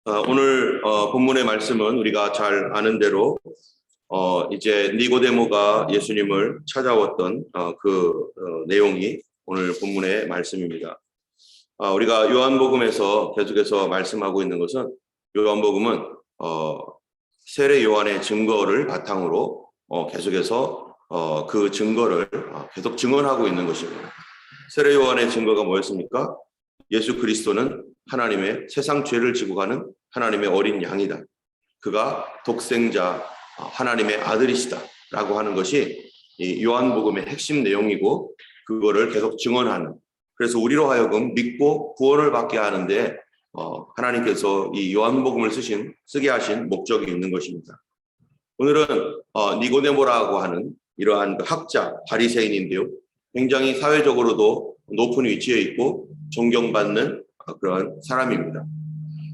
오늘 본문의 말씀은 우리가 잘 아는 대로 이제 니고데모가 예수님을 찾아왔던 내용이 오늘 본문의 말씀입니다. 우리가 요한복음에서 계속해서 말씀하고 있는 것은 요한복음은 세례 요한의 증거를 바탕으로 계속해서 그 증거를 계속 증언하고 있는 것입니다. 세례 요한의 증거가 뭐였습니까? 예수 그리스도는 하나님의 세상 죄를 지고 가는 하나님의 어린 양이다. 그가 독생자 하나님의 아들이시다 라고 하는 것이 이 요한복음의 핵심 내용이고, 그거를 계속 증언하는, 그래서 우리로 하여금 믿고 구원을 받게 하는데 하나님께서 이 요한복음을 쓰게 하신 목적이 있는 것입니다. 오늘은 니고데모라고 하는 이러한 학자, 바리새인인데요, 굉장히 사회적으로도 높은 위치에 있고 존경받는 그런 사람입니다.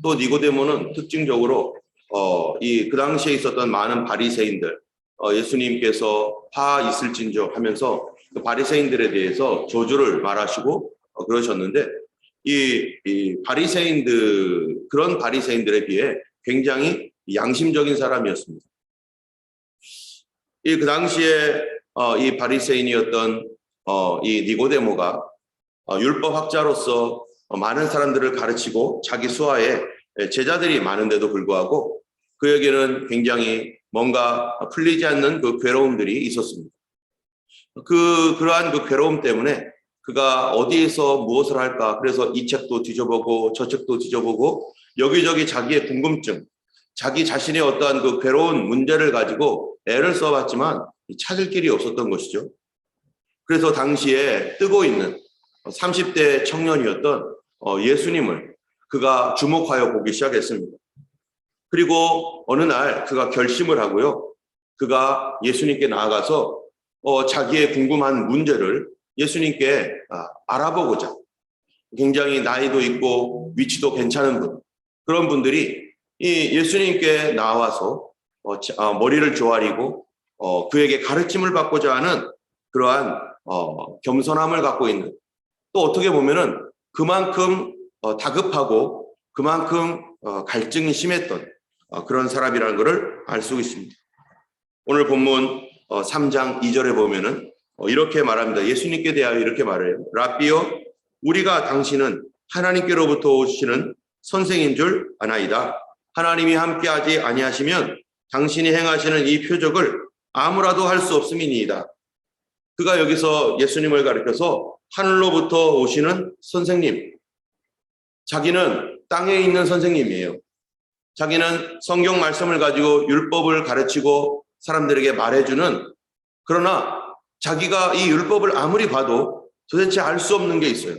또 니고데모는 특징적으로 그 당시에 있었던 많은 바리새인들, 예수님께서 화 있을진저 하면서 그 바리새인들에 대해서 저주를 말하시고 그러셨는데, 이 바리새인들, 그런 바리새인들에 비해 굉장히 양심적인 사람이었습니다. 그 당시에 이 바리새인이었던 이 니고데모가 율법학자로서 많은 사람들을 가르치고 자기 수하에 제자들이 많은데도 불구하고 그에게는 굉장히 뭔가 풀리지 않는 그 괴로움들이 있었습니다. 그러한 그 괴로움 때문에 그가 어디에서 무엇을 할까, 그래서 이 책도 뒤져보고 저 책도 뒤져보고 여기저기 자기의 궁금증, 자기 자신의 어떠한 그 괴로운 문제를 가지고 애를 써봤지만 찾을 길이 없었던 것이죠. 그래서 당시에 뜨고 있는 30대 청년이었던 예수님을 그가 주목하여 보기 시작했습니다. 그리고 어느 날 그가 결심을 하고요, 그가 예수님께 나아가서 자기의 궁금한 문제를 예수님께 알아보고자, 굉장히 나이도 있고 위치도 괜찮은 분, 그런 분들이 이 예수님께 나와서 머리를 조아리고 그에게 가르침을 받고자 하는 그러한 겸손함을 갖고 있는, 또 어떻게 보면은 그만큼 다급하고 그만큼 갈증이 심했던 그런 사람이라는 것을 알 수 있습니다. 오늘 본문 3장 2절에 보면은 이렇게 말합니다. 예수님께 대하여 이렇게 말해요. 라비여, 우리가 당신은 하나님께로부터 오시는 선생인 줄 아나이다. 하나님이 함께하지 아니하시면 당신이 행하시는 이 표적을 아무라도 할 수 없음이니이다. 그가 여기서 예수님을 가리켜서 하늘로부터 오시는 선생님, 자기는 땅에 있는 선생님이에요. 자기는 성경 말씀을 가지고 율법을 가르치고 사람들에게 말해주는, 그러나 자기가 이 율법을 아무리 봐도 도대체 알 수 없는 게 있어요.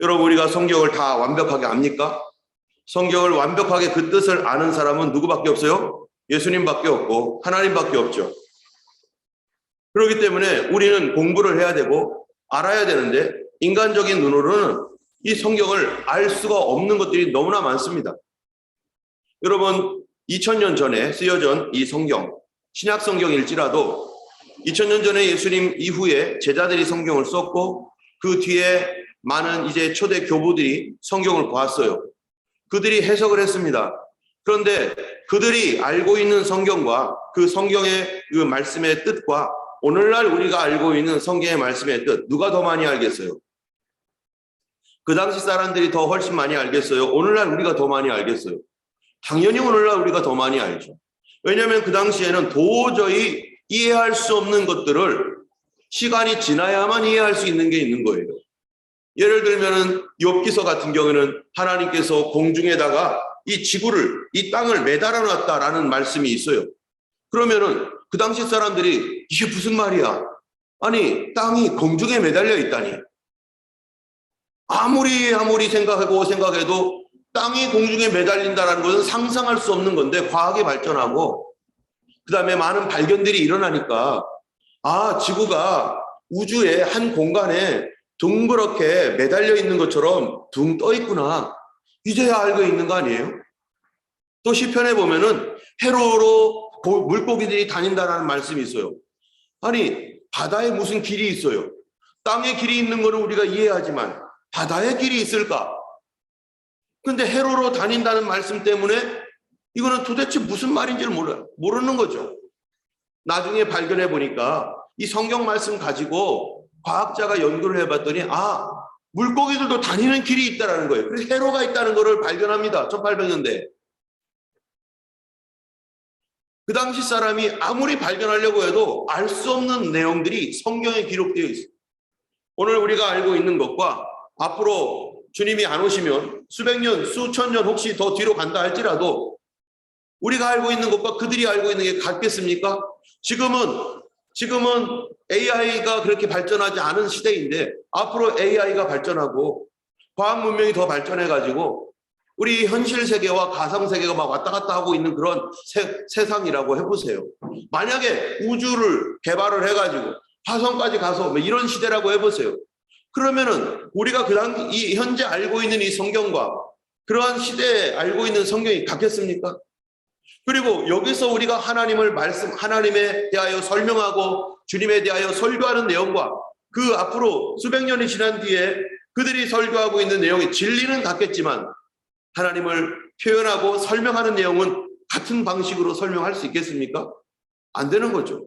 여러분, 우리가 성경을 다 완벽하게 압니까? 성경을 완벽하게 그 뜻을 아는 사람은 누구밖에 없어요? 예수님밖에 없고 하나님밖에 없죠. 그렇기 때문에 우리는 공부를 해야 되고 알아야 되는데, 인간적인 눈으로는 이 성경을 알 수가 없는 것들이 너무나 많습니다. 여러분, 2000년 전에 쓰여진 이 성경, 신약 성경일지라도 2000년 전에 예수님 이후에 제자들이 성경을 썼고 그 뒤에 많은 이제 초대 교부들이 성경을 보았어요. 그들이 해석을 했습니다. 그런데 그들이 알고 있는 성경과 그 성경의 그 말씀의 뜻과 오늘날 우리가 알고 있는 성경의 말씀의 뜻, 누가 더 많이 알겠어요? 그 당시 사람들이 더 훨씬 많이 알겠어요? 오늘날 우리가 더 많이 알겠어요? 당연히 오늘날 우리가 더 많이 알죠. 왜냐하면 그 당시에는 도저히 이해할 수 없는 것들을 시간이 지나야만 이해할 수 있는 게 있는 거예요. 예를 들면은 욥기서 같은 경우에는 하나님께서 공중에다가 이 지구를, 이 땅을 매달아 놨다라는 말씀이 있어요. 그러면은 그 당시 사람들이 이게 무슨 말이야? 아니, 땅이 공중에 매달려 있다니. 아무리 생각해도 땅이 공중에 매달린다는 것은 상상할 수 없는 건데, 과학이 발전하고 그 다음에 많은 발견들이 일어나니까 지구가 우주의 한 공간에 둥그렇게 매달려 있는 것처럼 둥 떠 있구나, 이제야 알고 있는 거 아니에요? 또 시편에 보면은 해로로 물고기들이 다닌다는 말씀이 있어요. 아니, 바다에 무슨 길이 있어요? 땅에 길이 있는 거는 우리가 이해하지만 바다에 길이 있을까? 근데 헤로로 다닌다는 말씀 때문에 이거는 도대체 무슨 말인지를 모르는 거죠. 나중에 발견해 보니까 이 성경 말씀 가지고 과학자가 연구를 해봤더니 물고기들도 다니는 길이 있다는 거예요. 그래서 헤로가 있다는 것을 발견합니다. 1800년대. 그 당시 사람이 아무리 발견하려고 해도 알 수 없는 내용들이 성경에 기록되어 있어요. 오늘 우리가 알고 있는 것과 앞으로 주님이 안 오시면 수백 년, 수천 년 혹시 더 뒤로 간다 할지라도 우리가 알고 있는 것과 그들이 알고 있는 게 같겠습니까? 지금은 AI가 그렇게 발전하지 않은 시대인데 앞으로 AI가 발전하고 과학 문명이 더 발전해가지고 우리 현실 세계와 가상 세계가 막 왔다 갔다 하고 있는 그런 세상이라고 해보세요. 만약에 우주를 개발을 해가지고 화성까지 가서 뭐 이런 시대라고 해보세요. 그러면은 우리가 이 현재 알고 있는 이 성경과 그러한 시대에 알고 있는 성경이 같겠습니까? 그리고 여기서 우리가 하나님에 대하여 설명하고 주님에 대하여 설교하는 내용과 그 앞으로 수백 년이 지난 뒤에 그들이 설교하고 있는 내용의 진리는 같겠지만 하나님을 표현하고 설명하는 내용은 같은 방식으로 설명할 수 있겠습니까? 안 되는 거죠.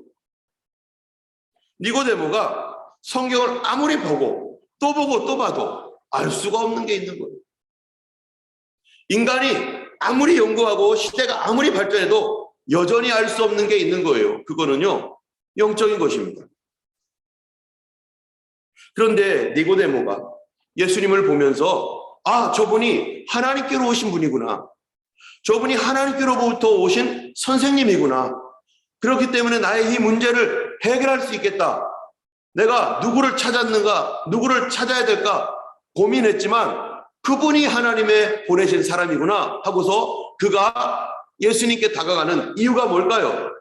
니고데모가 성경을 아무리 보고 또 봐도 알 수가 없는 게 있는 거예요. 인간이 아무리 연구하고 시대가 아무리 발전해도 여전히 알 수 없는 게 있는 거예요. 그거는요, 영적인 것입니다. 그런데 니고데모가 예수님을 보면서 저분이 하나님께로 오신 분이구나. 저분이 하나님께로부터 오신 선생님이구나. 그렇기 때문에 나의 이 문제를 해결할 수 있겠다. 내가 누구를 찾아야 될까 고민했지만 그분이 하나님의 보내신 사람이구나 하고서 그가 예수님께 다가가는 이유가 뭘까요?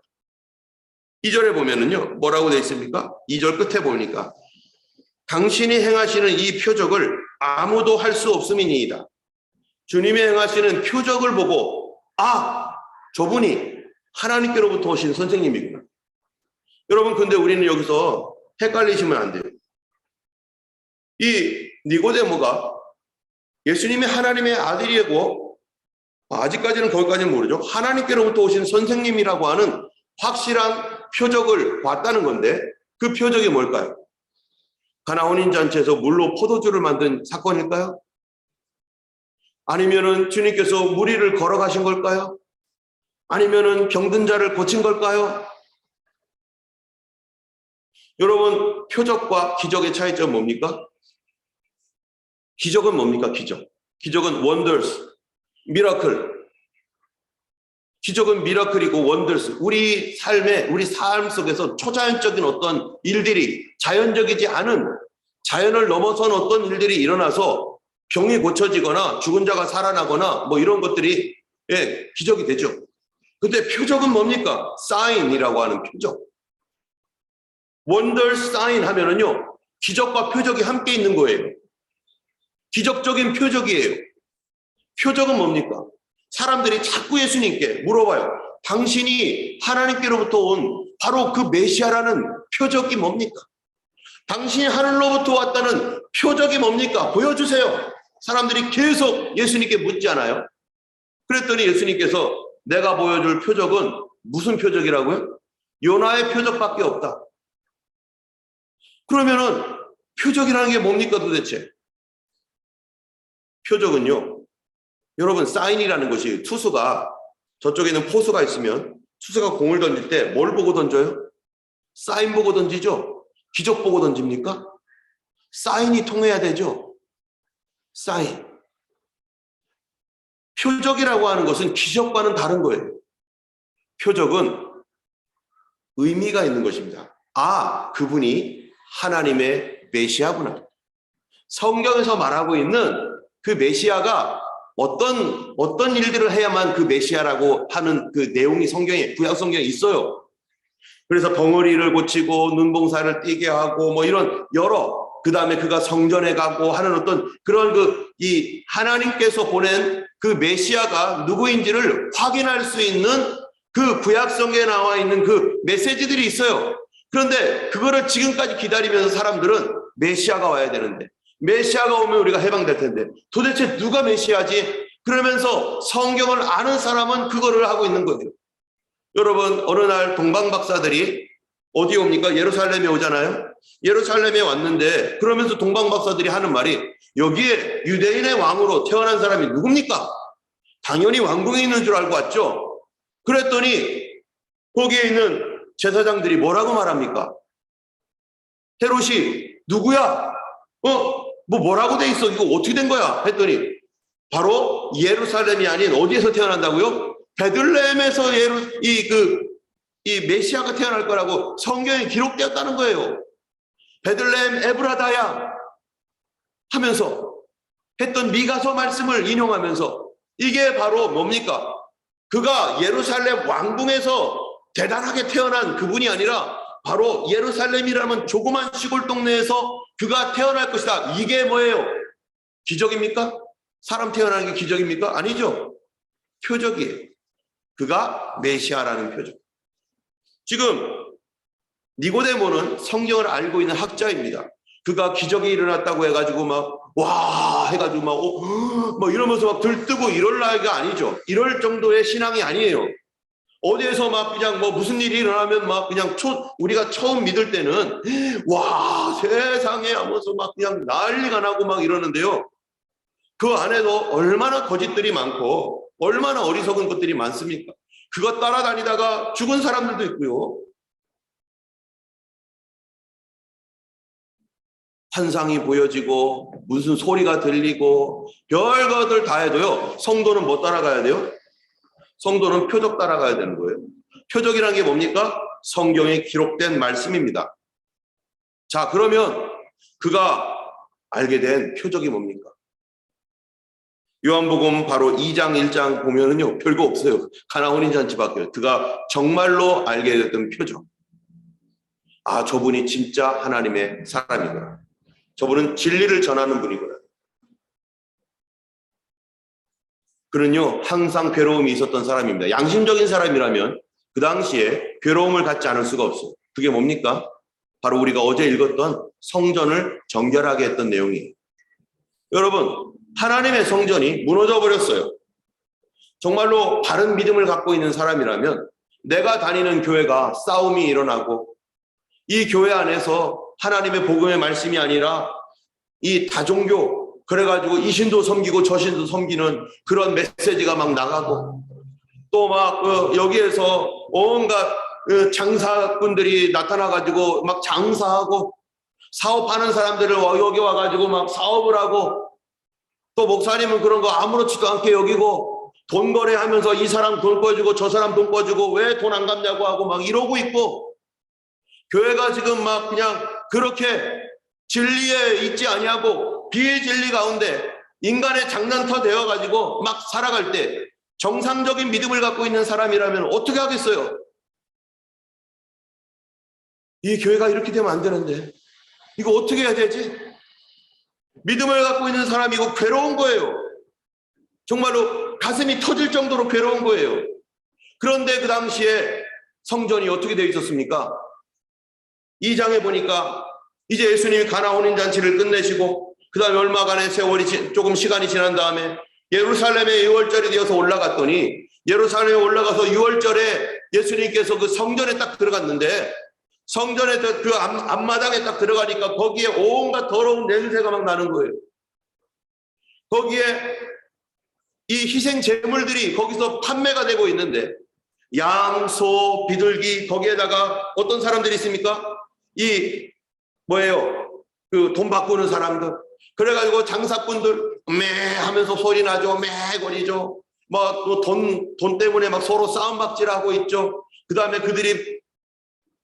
2절에 보면은요, 뭐라고 되어 있습니까? 2절 끝에 보니까 당신이 행하시는 이 표적을 아무도 할 수 없음이니이다. 주님이 행하시는 표적을 보고 저분이 하나님께로부터 오신 선생님이구나. 여러분, 근데 우리는 여기서 헷갈리시면 안 돼요. 이 니고데모가 예수님이 하나님의 아들이고 아직까지는 거기까지는 모르죠. 하나님께로부터 오신 선생님이라고 하는 확실한 표적을 봤다는 건데 그 표적이 뭘까요? 가나온 잔치에서 물로 포도주를 만든 사건일까요? 아니면은 주님께서 무리를 걸어가신 걸까요? 아니면은 병든 자를 고친 걸까요? 여러분, 표적과 기적의 차이점은 뭡니까? 기적은 뭡니까? 기적은 wonders, miracle. 기적은 미라클이고 원더스. 우리 삶 속에서 초자연적인 어떤 일들이 자연적이지 않은 자연을 넘어선 어떤 일들이 일어나서 병이 고쳐지거나 죽은 자가 살아나거나 뭐 이런 것들이 기적이 되죠. 근데 표적은 뭡니까? 사인이라고 하는 표적. 원더 사인 하면은요, 기적과 표적이 함께 있는 거예요. 기적적인 표적이에요. 표적은 뭡니까? 사람들이 자꾸 예수님께 물어봐요. 당신이 하나님께로부터 온 바로 그 메시아라는 표적이 뭡니까? 당신이 하늘로부터 왔다는 표적이 뭡니까? 보여주세요. 사람들이 계속 예수님께 묻잖아요. 그랬더니 예수님께서 내가 보여줄 표적은 무슨 표적이라고요? 요나의 표적밖에 없다. 그러면은 표적이라는 게 뭡니까 도대체? 표적은요, 여러분, 사인이라는 것이 투수가 저쪽에는 포수가 있으면 투수가 공을 던질 때 뭘 보고 던져요? 사인 보고 던지죠? 기적 보고 던집니까? 사인이 통해야 되죠. 사인. 표적이라고 하는 것은 기적과는 다른 거예요. 표적은 의미가 있는 것입니다. 그분이 하나님의 메시아구나. 성경에서 말하고 있는 그 메시아가 어떤 일들을 해야만 그 메시아라고 하는 그 내용이 구약 성경에 있어요. 그래서 벙어리를 고치고 눈봉사를 띄게 하고 뭐 이런 그 다음에 그가 성전에 가고 하는 어떤 그런 이 하나님께서 보낸 그 메시아가 누구인지를 확인할 수 있는 그 구약 성경에 나와 있는 그 메시지들이 있어요. 그런데 그거를 지금까지 기다리면서 사람들은 메시아가 와야 되는데, 메시아가 오면 우리가 해방될 텐데 도대체 누가 메시아지? 그러면서 성경을 아는 사람은 그거를 하고 있는 거예요. 여러분, 어느 날 동방 박사들이 어디 옵니까? 예루살렘에 오잖아요. 예루살렘에 왔는데 그러면서 동방 박사들이 하는 말이, 여기에 유대인의 왕으로 태어난 사람이 누굽니까? 당연히 왕궁에 있는 줄 알고 왔죠. 그랬더니 거기에 있는 제사장들이 뭐라고 말합니까? 헤롯이 누구야? 뭐라고 돼 있어? 이거 어떻게 된 거야? 했더니 바로 예루살렘이 아닌 어디에서 태어난다고요? 베들레헴에서 이 메시아가 태어날 거라고 성경에 기록되었다는 거예요. 베들레헴 에브라다야 하면서 했던 미가서 말씀을 인용하면서, 이게 바로 뭡니까? 그가 예루살렘 왕궁에서 대단하게 태어난 그분이 아니라 바로 예루살렘이라는 조그만 시골 동네에서 그가 태어날 것이다. 이게 뭐예요? 기적입니까? 사람 태어나는 게 기적입니까? 아니죠. 표적이에요. 그가 메시아라는 표적. 지금 니고데모는 성경을 알고 있는 학자입니다. 그가 기적이 일어났다고 해가지고 와 해가지고 이러면서 막 들뜨고 이럴 나이가 아니죠. 이럴 정도의 신앙이 아니에요. 어디에서 그냥 무슨 일이 일어나면 그냥 우리가 처음 믿을 때는 와 세상에 하면서 그냥 난리가 나고 이러는데요. 그 안에도 얼마나 거짓들이 많고 얼마나 어리석은 것들이 많습니까? 그거 따라다니다가 죽은 사람들도 있고요. 환상이 보여지고 무슨 소리가 들리고 별것들 다 해도요. 성도는 뭐 따라가야 돼요? 성도는 표적 따라가야 되는 거예요. 표적이라는 게 뭡니까? 성경에 기록된 말씀입니다. 자, 그러면 그가 알게 된 표적이 뭡니까? 요한복음 바로 2장 1장 보면은요, 별거 없어요. 가나 혼인잔치밖에. 그가 정말로 알게 됐던 표적. 아, 저분이 진짜 하나님의 사람이구나. 저분은 진리를 전하는 분이구나. 그는요, 항상 괴로움이 있었던 사람입니다. 양심적인 사람이라면 그 당시에 괴로움을 갖지 않을 수가 없어요. 그게 뭡니까? 바로 우리가 어제 읽었던 성전을 정결하게 했던 내용이에요. 여러분, 하나님의 성전이 무너져 버렸어요. 정말로 바른 믿음을 갖고 있는 사람이라면 내가 다니는 교회가 싸움이 일어나고 이 교회 안에서 하나님의 복음의 말씀이 아니라 이 다종교, 그래가지고 이 신도 섬기고 저 신도 섬기는 그런 메시지가 나가고 또 여기에서 온갖 장사꾼들이 나타나가지고 장사하고 사업하는 사람들을 여기 와가지고 사업을 하고, 또 목사님은 그런 거 아무렇지도 않게 여기고 돈 거래하면서 이 사람 돈 꿔주고 저 사람 돈 꿔주고 왜 돈 안 갚냐고 하고 이러고 있고, 교회가 지금 그냥 그렇게 진리에 있지 아니하고 비진리 가운데 인간의 장난터 되어가지고 살아갈 때 정상적인 믿음을 갖고 있는 사람이라면 어떻게 하겠어요? 이 교회가 이렇게 되면 안 되는데 이거 어떻게 해야 되지? 믿음을 갖고 있는 사람이 이거 괴로운 거예요. 정말로 가슴이 터질 정도로 괴로운 거예요. 그런데 그 당시에 성전이 어떻게 되어 있었습니까? 2장에 보니까 이제 예수님이 가나 혼인잔치를 끝내시고 그 다음에 얼마간의 세월이 조금 시간이 지난 다음에 예루살렘에 6월절이 되어서 올라갔더니, 예루살렘에 올라가서 6월절에 예수님께서 그 성전에 딱 들어갔는데 성전에 그 앞마당에 딱 들어가니까 거기에 온갖 더러운 냄새가 나는 거예요. 거기에 이 희생 제물들이 거기서 판매가 되고 있는데 양, 소, 비둘기, 거기에다가 어떤 사람들이 있습니까? 그 돈 바꾸는 사람들. 그래가지고 장사꾼들 매 하면서 소리 나죠. 매 거리죠. 또 돈 때문에 서로 싸움박질하고 있죠. 그 다음에 그들이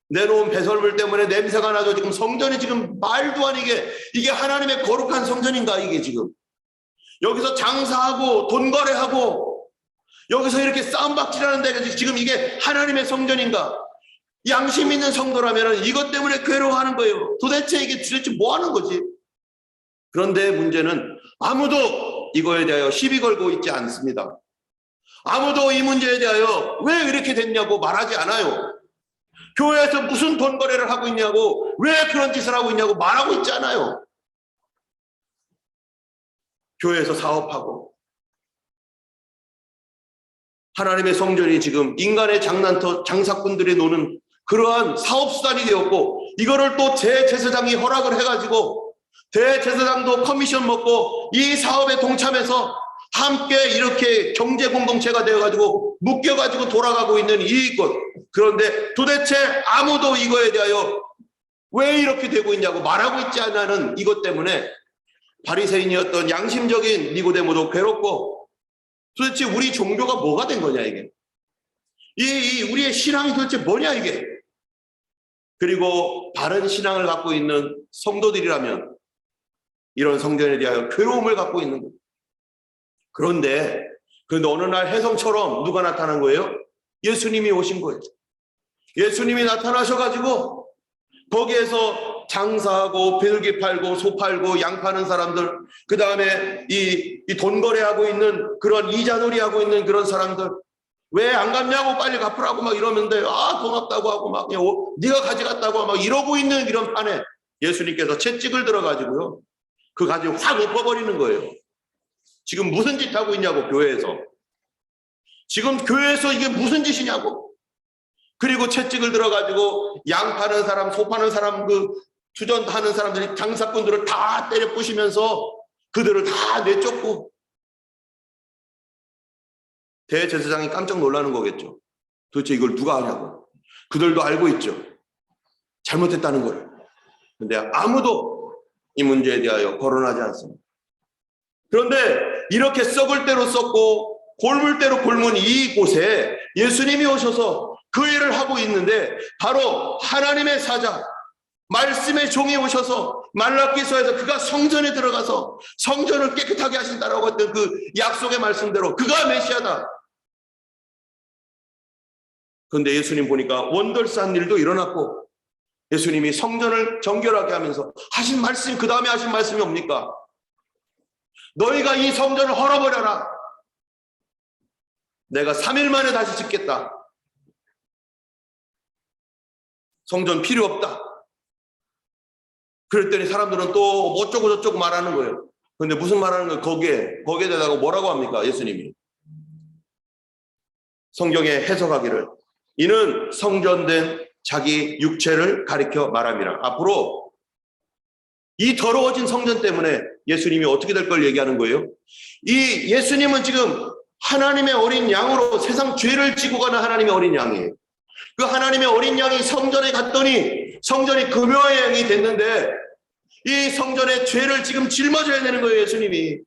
내놓은 배설물 때문에 냄새가 나죠. 지금 성전이 지금 말도 아니게, 이게 하나님의 거룩한 성전인가 이게 지금. 여기서 장사하고 돈 거래하고 여기서 이렇게 싸움박질하는 데가 지금 이게 하나님의 성전인가? 양심 있는 성도라면 이것 때문에 괴로워하는 거예요. 도대체 이게 뭐 하는 거지? 그런데 문제는 아무도 이거에 대하여 시비 걸고 있지 않습니다. 아무도 이 문제에 대하여 왜 이렇게 됐냐고 말하지 않아요. 교회에서 무슨 돈 거래를 하고 있냐고, 왜 그런 짓을 하고 있냐고 말하고 있지 않아요. 교회에서 사업하고 하나님의 성전이 지금 인간의 장난터 장사꾼들이 노는 그러한 사업수단이 되었고, 이거를 또 대제사장이 허락을 해가지고 대제사장도 커미션 먹고 이 사업에 동참해서 함께 이렇게 경제 공동체가 되어가지고 묶여가지고 돌아가고 있는 이것. 그런데 도대체 아무도 이거에 대하여 왜 이렇게 되고 있냐고 말하고 있지 않는 이것 때문에 바리새인이었던 양심적인 니고데모도 괴롭고, 도대체 우리 종교가 뭐가 된 거냐 이게. 우리의 신앙이 도대체 뭐냐 이게. 그리고 바른 신앙을 갖고 있는 성도들이라면 이런 성전에 대하여 괴로움을 갖고 있는 거예요. 그런데 어느 날 혜성처럼 누가 나타난 거예요? 예수님이 오신 거예요. 예수님이 나타나셔가지고 거기에서 장사하고 비둘기 팔고 소 팔고 양 파는 사람들, 그 다음에 이 돈 거래하고 있는 그런 이자놀이 하고 있는 그런 사람들, 왜 안 갚냐고 빨리 갚으라고 막 이러는데, 돈 없다고 하고 막 네가 가져갔다고 막 이러고 있는 이런 판에 예수님께서 채찍을 들어가지고요, 그 가지 확 엎어버리는 거예요. 지금 무슨 짓 하고 있냐고, 교회에서. 지금 교회에서 이게 무슨 짓이냐고. 그리고 채찍을 들어가지고 양 파는 사람, 소 파는 사람, 그 투전하는 사람들이 장사꾼들을 다 때려 부시면서 그들을 다 내쫓고, 대제사장이 깜짝 놀라는 거겠죠. 도대체 이걸 누가 하냐고. 그들도 알고 있죠. 잘못했다는 걸. 근데 아무도 이 문제에 대하여 거론하지 않습니다. 그런데 이렇게 썩을 대로 썩고 골물 대로 골문 이곳에 예수님이 오셔서 그 일을 하고 있는데, 바로 하나님의 사자 말씀의 종이 오셔서 말라기서에서 그가 성전에 들어가서 성전을 깨끗하게 하신다라고 했던 그 약속의 말씀대로 그가 메시아다. 그런데 예수님 보니까 원돌산 일도 일어났고, 예수님이 성전을 정결하게 하면서 하신 말씀, 그 다음에 하신 말씀이 뭡니까? 너희가 이 성전을 헐어버려라. 내가 3일 만에 다시 짓겠다. 성전 필요 없다. 그랬더니 사람들은 또 어쩌고 저쩌고 말하는 거예요. 그런데 무슨 말하는 거예요? 거기에 대다가 뭐라고 합니까? 예수님이 성경에 해석하기를, 이는 성전된 자기 육체를 가리켜 말함이라. 앞으로 이 더러워진 성전 때문에 예수님이 어떻게 될 걸 얘기하는 거예요? 이 예수님은 지금 하나님의 어린 양으로 세상 죄를 지고 가는 하나님의 어린 양이에요. 그 하나님의 어린 양이 성전에 갔더니 성전이 금요의 양이 됐는데, 이 성전의 죄를 지금 짊어져야 되는 거예요. 예수님이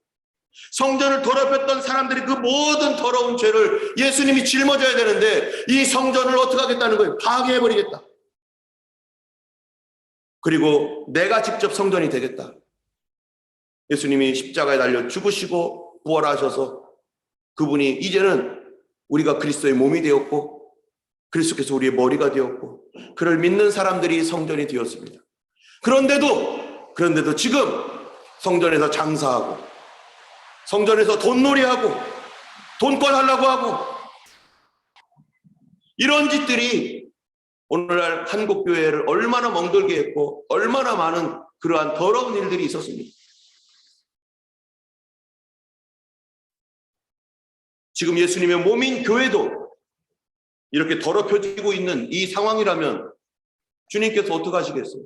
성전을 더럽혔던 사람들이 그 모든 더러운 죄를 예수님이 짊어져야 되는데, 이 성전을 어떻게 하겠다는 거예요? 파괴해버리겠다. 그리고 내가 직접 성전이 되겠다. 예수님이 십자가에 달려 죽으시고 부활하셔서 그분이 이제는 우리가 그리스도의 몸이 되었고 그리스도께서 우리의 머리가 되었고 그를 믿는 사람들이 성전이 되었습니다. 그런데도 지금 성전에서 장사하고 성전에서 돈놀이하고 돈권 하려고 하고 이런 짓들이 오늘날 한국교회를 얼마나 멍들게 했고 얼마나 많은 그러한 더러운 일들이 있었습니다. 지금 예수님의 몸인 교회도 이렇게 더럽혀지고 있는 이 상황이라면 주님께서 어떻게 하시겠어요?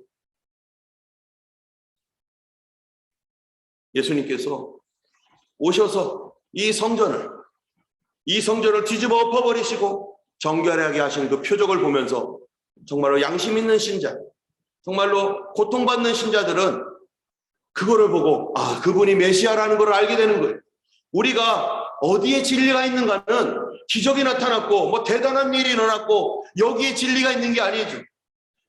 예수님께서 오셔서 이 성전을 뒤집어 엎어버리시고 정결하게 하신 그 표적을 보면서 정말로 양심 있는 신자, 정말로 고통받는 신자들은 그거를 보고 그분이 메시아라는 걸 알게 되는 거예요. 우리가 어디에 진리가 있는가는 기적이 나타났고 뭐 대단한 일이 일어났고 여기에 진리가 있는 게 아니죠.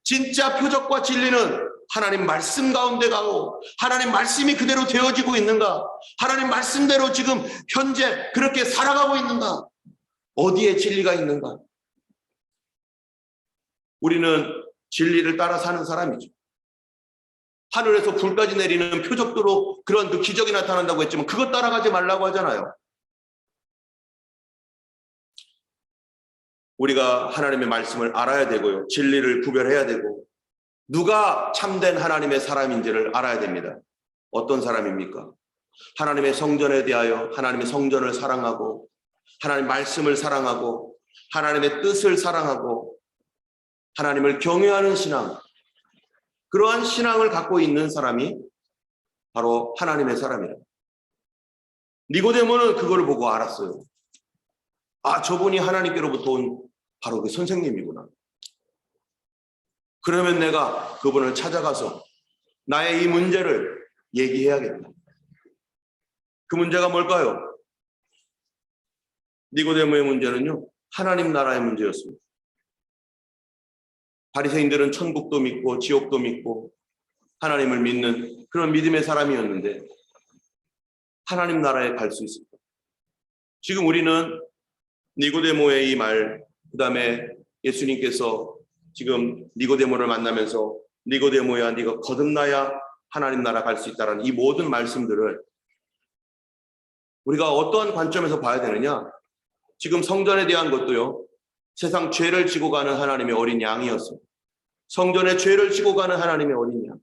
진짜 표적과 진리는 하나님 말씀 가운데 가고 하나님 말씀이 그대로 되어지고 있는가, 하나님 말씀대로 지금 현재 그렇게 살아가고 있는가, 어디에 진리가 있는가. 우리는 진리를 따라 사는 사람이죠. 하늘에서 불까지 내리는 표적도로 그런 그 기적이 나타난다고 했지만 그것 따라가지 말라고 하잖아요. 우리가 하나님의 말씀을 알아야 되고요, 진리를 구별해야 되고 누가 참된 하나님의 사람인지를 알아야 됩니다. 어떤 사람입니까? 하나님의 성전에 대하여 하나님의 성전을 사랑하고 하나님 말씀을 사랑하고 하나님의 뜻을 사랑하고 하나님을 경외하는 신앙, 그러한 신앙을 갖고 있는 사람이 바로 하나님의 사람이라. 니고데모는 그걸 보고 알았어요. 아, 저분이 하나님께로부터 온 바로 그 선생님이구나. 그러면 내가 그분을 찾아가서 나의 이 문제를 얘기해야겠다. 그 문제가 뭘까요? 니고데모의 문제는요, 하나님 나라의 문제였습니다. 바리새인들은 천국도 믿고 지옥도 믿고 하나님을 믿는 그런 믿음의 사람이었는데 하나님 나라에 갈 수 있을까? 지금 우리는 니고데모의 이 말, 그 다음에 예수님께서 지금 니고데모를 만나면서 니고데모야, 네가 거듭나야 하나님 나라 갈 수 있다라는 이 모든 말씀들을 우리가 어떠한 관점에서 봐야 되느냐? 지금 성전에 대한 것도요, 세상 죄를 지고 가는 하나님의 어린 양이었어요. 성전에 죄를 지고 가는 하나님의 어린 양.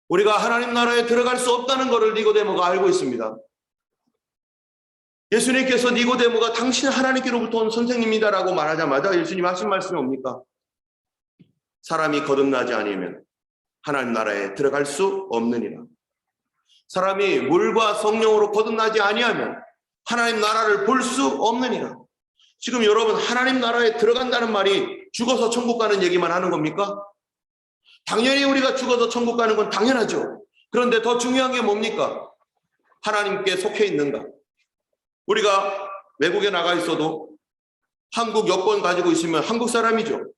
우리가 하나님 나라에 들어갈 수 없다는 것을 니고데모가 알고 있습니다. 예수님께서 니고데모가 당신 하나님께로부터 온 선생님이다라고 말하자마자 예수님 하신 말씀이 뭡니까? 사람이 거듭나지 않으면 하나님 나라에 들어갈 수 없느니라. 사람이 물과 성령으로 거듭나지 아니하면 하나님 나라를 볼 수 없느니라. 지금 여러분, 하나님 나라에 들어간다는 말이 죽어서 천국 가는 얘기만 하는 겁니까? 당연히 우리가 죽어서 천국 가는 건 당연하죠. 그런데 더 중요한 게 뭡니까? 하나님께 속해 있는가? 우리가 외국에 나가 있어도 한국 여권 가지고 있으면 한국 사람이죠.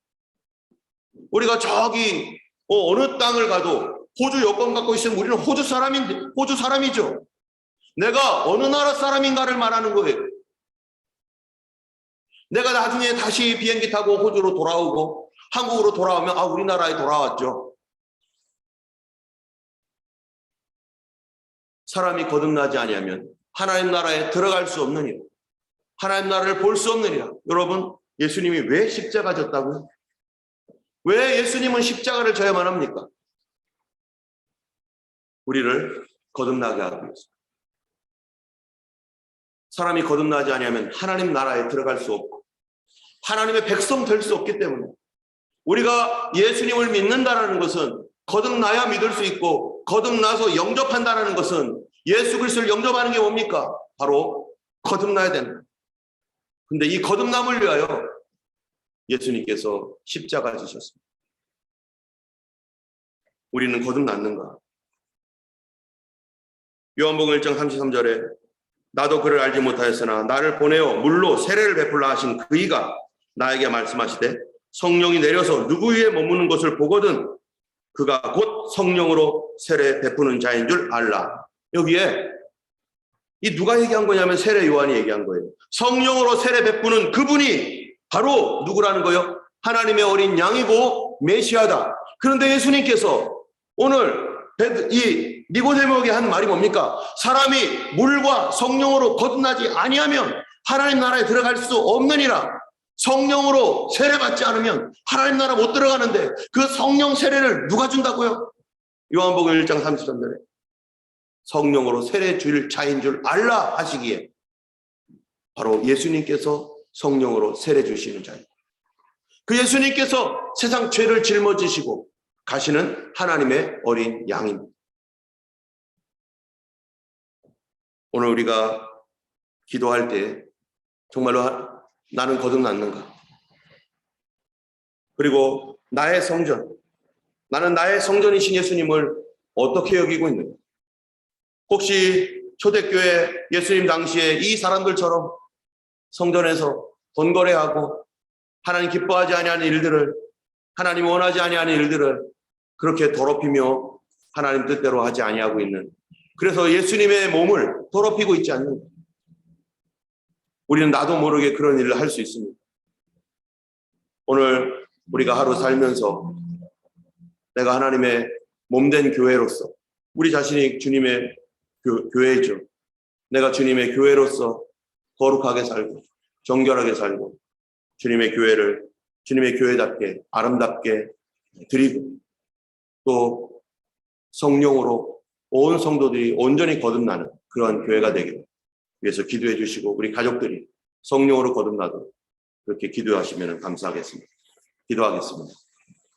우리가 저기 어느 땅을 가도 호주 여권 갖고 있으면 우리는 호주 사람이죠. 내가 어느 나라 사람인가를 말하는 거예요. 내가 나중에 다시 비행기 타고 호주로 돌아오고 한국으로 돌아오면 아, 우리나라에 돌아왔죠. 사람이 거듭나지 아니하면 하나님 나라에 들어갈 수 없느니라. 하나님 나라를 볼 수 없느니라. 여러분, 예수님이 왜 십자가 졌다고요? 왜 예수님은 십자가를 져야만 합니까? 우리를 거듭나게 하기 위해서. 사람이 거듭나지 아니하면 하나님 나라에 들어갈 수 없고 하나님의 백성 될 수 없기 때문에 우리가 예수님을 믿는다는 것은 거듭나야 믿을 수 있고 거듭나서 영접한다는 것은 예수 그리스도를 영접하는 게 뭡니까? 바로 거듭나야 된다. 근데 이 거듭남을 위하여 예수님께서 십자가 지셨습니다. 우리는 거듭났는가? 요한복음 1장 33절에 나도 그를 알지 못하였으나 나를 보내어 물로 세례를 베풀라 하신 그이가 나에게 말씀하시되 성령이 내려서 누구 위에 머무는 것을 보거든 그가 곧 성령으로 세례 베푸는 자인 줄 알라. 여기에 이 누가 얘기한 거냐면 세례 요한이 얘기한 거예요. 성령으로 세례 베푸는 그분이 바로 누구라는 거예요? 하나님의 어린 양이고 메시아다. 그런데 예수님께서 오늘 이 니고데모에게 한 말이 뭡니까? 사람이 물과 성령으로 거듭나지 아니하면 하나님 나라에 들어갈 수 없느니라. 성령으로 세례받지 않으면 하나님 나라 못 들어가는데 그 성령 세례를 누가 준다고요? 요한복음 1장 33절에 성령으로 세례 줄 자인 줄 알라 하시기에 바로 예수님께서 성령으로 세례 주시는 자입니다. 그 예수님께서 세상 죄를 짊어지시고 가시는 하나님의 어린 양입니다. 오늘 우리가 기도할 때 정말로 나는 거듭났는가? 그리고 나의 성전, 나는 나의 성전이신 예수님을 어떻게 여기고 있는가? 혹시 초대교회 예수님 당시에 이 사람들처럼 성전에서 돈거래하고 하나님 기뻐하지 아니하는 일들을, 하나님 원하지 아니하는 일들을 그렇게 더럽히며 하나님 뜻대로 하지 아니하고 있는, 그래서 예수님의 몸을 더럽히고 있지 않는가? 우리는 나도 모르게 그런 일을 할 수 있습니다. 오늘 우리가 하루 살면서 내가 하나님의 몸된 교회로서, 우리 자신이 주님의 교회죠. 내가 주님의 교회로서 거룩하게 살고 정결하게 살고 주님의 교회를 주님의 교회답게 아름답게 드리고 또 성령으로 온 성도들이 온전히 거듭나는 그러한 교회가 되기를 위해서 기도해 주시고 우리 가족들이 성령으로 거듭나도록 그렇게 기도하시면 감사하겠습니다. 기도하겠습니다.